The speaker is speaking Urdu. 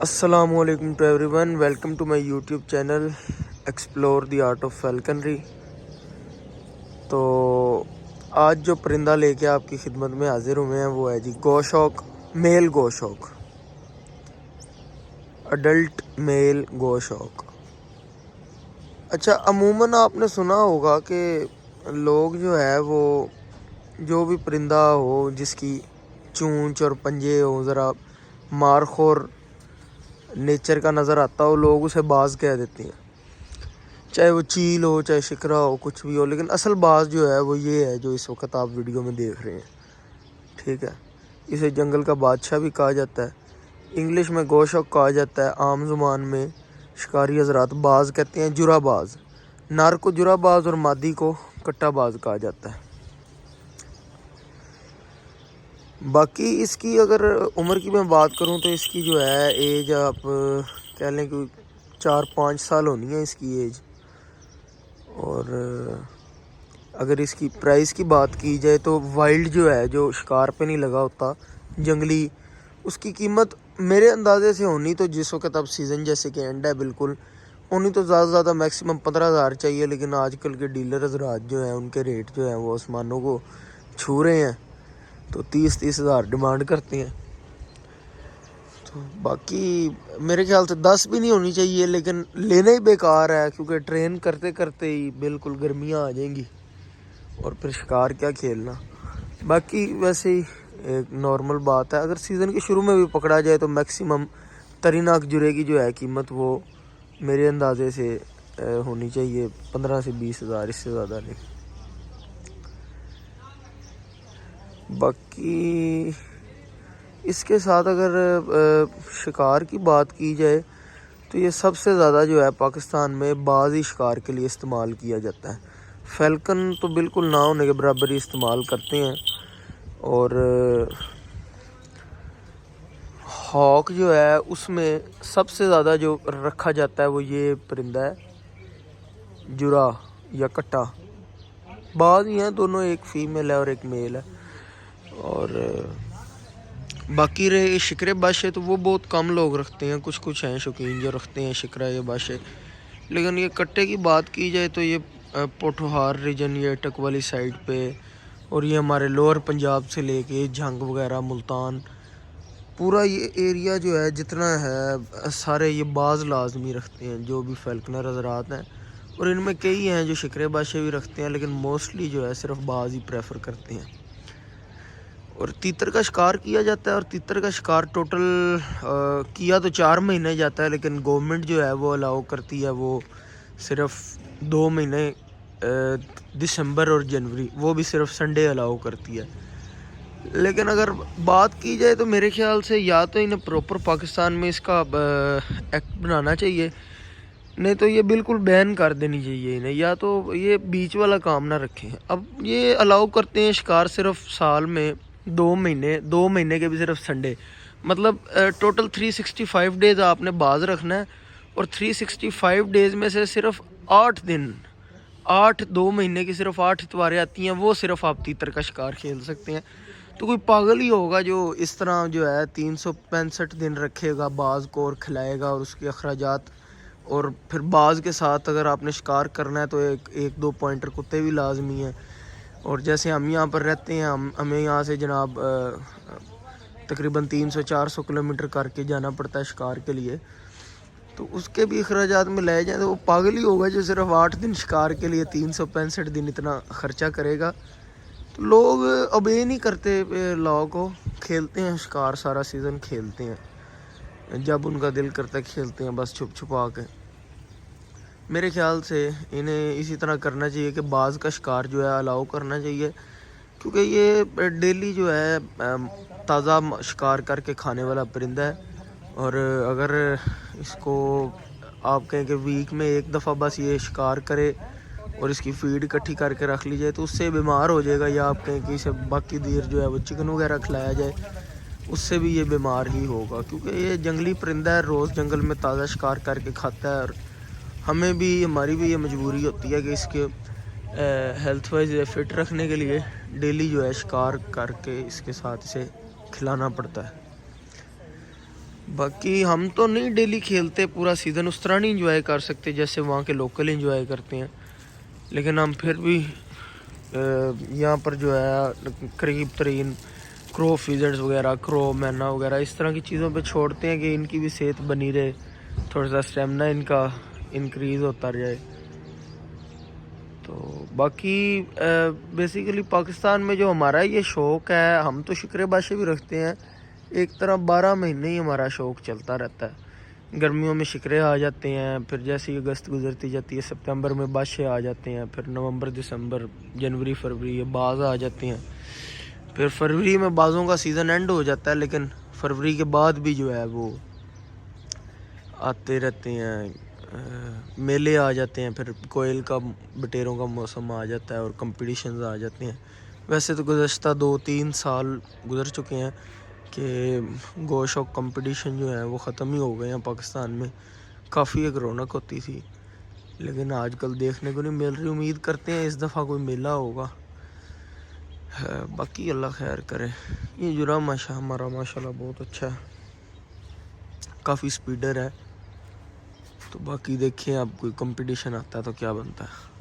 السلام علیکم to everyone, welcome to my YouTube channel explore the art of falconry. تو آج جو پرندہ لے کے آپ کی خدمت میں حاضر ہوئے ہیں وہ ہے جی گوشوک، میل گوشوک، اڈلٹ میل گوشوک۔ اچھا، عموماً آپ نے سنا ہوگا کہ لوگ جو ہے وہ جو بھی پرندہ ہو جس کی چونچ اور پنجے ہو ذرا مارخور نیچر کا نظر آتا ہو، لوگ اسے باز کہہ دیتے ہیں، چاہے وہ چیل ہو چاہے شکرا ہو کچھ بھی ہو، لیکن اصل باز جو ہے وہ یہ ہے جو اس وقت آپ ویڈیو میں دیکھ رہے ہیں، ٹھیک ہے۔ اسے جنگل کا بادشاہ بھی کہا جاتا ہے، انگلش میں گوشوک کہا جاتا ہے، عام زبان میں شکاری حضرات باز کہتے ہیں، جرا باز، نر کو جرا باز اور مادی کو کٹا باز کہا جاتا ہے۔ باقی اس کی اگر عمر کی میں بات کروں تو اس کی جو ہے ایج آپ کہہ لیں کہ 4-5 سال ہونی ہے اس کی ایج۔ اور اگر اس کی پرائس کی بات کی جائے تو وائلڈ جو ہے، جو شکار پہ نہیں لگا ہوتا، جنگلی، اس کی قیمت میرے اندازے سے ہونی تو جس وقت اب سیزن جیسے کہ اینڈ ہے بالکل، ہونی تو زیادہ سے زیادہ میکسیمم 15,000 چاہیے، لیکن آج کل کے ڈیلر حضرات جو ہیں ان کے ریٹ جو ہیں وہ آسمانوں کو چھو رہے ہیں، تو 30 ہزار ڈیمانڈ کرتے ہیں۔ تو باقی میرے خیال سے 10 بھی نہیں ہونی چاہیے، لیکن لینا ہی بیکار ہے کیونکہ ٹرین کرتے کرتے ہی بالکل گرمیاں آ جائیں گی اور پھر شکار کیا کھیلنا۔ باقی ویسے ہی ایک نارمل بات ہے، اگر سیزن کے شروع میں بھی پکڑا جائے تو میکسیمم تریناک جرے کی جو ہے قیمت وہ میرے اندازے سے ہونی چاہیے 15 سے 20 ہزار، اس سے زیادہ نہیں۔ باقی اس کے ساتھ اگر شکار کی بات کی جائے تو یہ سب سے زیادہ جو ہے پاکستان میں بازی شکار کے لیے استعمال کیا جاتا ہے۔ فیلکن تو بالکل نہ ہونے کے برابر ہی استعمال کرتے ہیں، اور ہاک جو ہے اس میں سب سے زیادہ جو رکھا جاتا ہے وہ یہ پرندہ ہے، جرا یا کٹا۔ بعض ہی ہیں، دونوں ایک فیمیل ہے اور ایک میل ہے۔ اور باقی رہے شکرے باشے تو وہ بہت کم لوگ رکھتے ہیں، کچھ ہیں شوقین جو رکھتے ہیں شکرا یا باشے، لیکن یہ کٹے کی بات کی جائے تو یہ پوٹھوہار ریجن، یہ اٹک والی سائڈ پہ، اور یہ ہمارے لوور پنجاب سے لے کے جھنگ وغیرہ ملتان، پورا یہ ایریا جو ہے جتنا ہے سارے یہ باز لازمی رکھتے ہیں جو بھی فیلکنر حضرات ہیں، اور ان میں کئی ہیں جو شکرے باشے بھی رکھتے ہیں، لیکن موسٹلی جو ہے صرف باز ہی پریفر کرتے ہیں۔ اور تیتر کا شکار کیا جاتا ہے، اور تیتر کا شکار ٹوٹل کیا تو 4 مہینے جاتا ہے، لیکن گورنمنٹ جو ہے وہ الاؤ کرتی ہے وہ صرف 2 مہینے، دسمبر اور جنوری، وہ بھی صرف سنڈے الاؤ کرتی ہے۔ لیکن اگر بات کی جائے تو میرے خیال سے یا تو انہیں پراپر پاکستان میں اس کا ایکٹ بنانا چاہیے، نہیں تو یہ بالکل بین کر دینی چاہیے انہیں، یا تو یہ بیچ والا کام نہ رکھیں۔ اب یہ الاؤ کرتے ہیں شکار صرف سال میں 2 مہینے کے بھی صرف سنڈے، مطلب ٹوٹل 365 ڈیز آپ نے باز رکھنا ہے، اور 365 ڈیز میں سے صرف 8 دن، 2 مہینے کی صرف 8 اتواریں آتی ہیں، وہ صرف آپ تیتر کا شکار کھیل سکتے ہیں۔ تو کوئی پاگل ہی ہوگا جو اس طرح جو ہے 365 دن رکھے گا باز کو اور کھلائے گا، اور اس کے اخراجات، اور پھر باز کے ساتھ اگر آپ نے شکار کرنا ہے تو ایک 2 پوائنٹر کتے بھی لازمی ہیں، اور جیسے ہم یہاں پر رہتے ہیں، ہمیں یہاں سے جناب تقریباً 300-400 کلومیٹر کر کے جانا پڑتا ہے شکار کے لیے، تو اس کے بھی اخراجات میں لے جائیں تو وہ پاگل ہی ہوگا جو صرف 8 دن شکار کے لیے 365 دن اتنا خرچہ کرے گا۔ تو لوگ اوبے نہیں کرتے لا کو، کھیلتے ہیں شکار، سارا سیزن کھیلتے ہیں، جب ان کا دل کرتا ہے کھیلتے ہیں بس چھپ چھپا کے۔ میرے خیال سے انہیں اسی طرح کرنا چاہیے کہ باز کا شکار جو ہے الاؤ کرنا چاہیے، کیونکہ یہ ڈیلی جو ہے تازہ شکار کر کے کھانے والا پرندہ ہے، اور اگر اس کو آپ کہیں کہ ویک میں 1 دفعہ بس یہ شکار کرے اور اس کی فیڈ اکٹھی کر کے رکھ لی جائے تو اس سے بیمار ہو جائے گا، یا آپ کہیں کہ اسے باقی دیر جو ہے وہ چکن وغیرہ کھلایا جائے اس سے بھی یہ بیمار ہی ہوگا، کیونکہ یہ جنگلی پرندہ ہے، روز جنگل میں تازہ شکار کر کے کھاتا ہے، اور ہمیں بھی، ہماری بھی یہ مجبوری ہوتی ہے کہ اس کے ہیلتھ وائز فٹ رکھنے کے لیے ڈیلی جو ہے شکار کر کے اس کے ساتھ اسے کھلانا پڑتا ہے۔ باقی ہم تو نہیں ڈیلی کھیلتے پورا سیزن، اس طرح نہیں انجوائے کر سکتے جیسے وہاں کے لوکل انجوائے کرتے ہیں، لیکن ہم پھر بھی یہاں پر جو ہے قریب ترین کرو فیزرز وغیرہ، کرو مینا وغیرہ اس طرح کی چیزوں پہ چھوڑتے ہیں کہ ان کی بھی صحت بنی رہے، تھوڑا سا اسٹیمنا ان کا انکریز ہوتا جائے۔ تو باقی بیسیکلی پاکستان میں جو ہمارا یہ شوق ہے، ہم تو شکر باشے بھی رکھتے ہیں، ایک طرح 12 مہینے ہی ہمارا شوق چلتا رہتا ہے۔ گرمیوں میں شکرے آ جاتے ہیں، پھر جیسے ہی اگست گزرتی جاتی ہے سپتمبر میں باشے آ جاتے ہیں، پھر نومبر دسمبر جنوری فروری یہ باز آ جاتے ہیں، پھر فروری میں بازوں کا سیزن اینڈ ہو جاتا ہے، لیکن فروری کے بعد بھی جو ہے وہ آتے رہتے ہیں، میلے آ جاتے ہیں، پھر کوئل کا بٹیروں کا موسم آ جاتا ہے اور کمپٹیشنز آ جاتے ہیں۔ ویسے تو گزشتہ 2-3 سال گزر چکے ہیں کہ گوشت اور کمپٹیشن جو ہیں وہ ختم ہی ہو گئے ہیں پاکستان میں، کافی ایک رونق ہوتی تھی، لیکن آج کل دیکھنے کو نہیں مل رہی۔ امید کرتے ہیں اس دفعہ کوئی میلہ ہوگا، باقی اللہ خیر کرے۔ یہ جرا ہمارا ماشاءاللہ بہت اچھا ہے، کافی سپیڈر ہے، تو باقی دیکھیں اب کوئی کمپٹیشن آتا ہے تو کیا بنتا ہے۔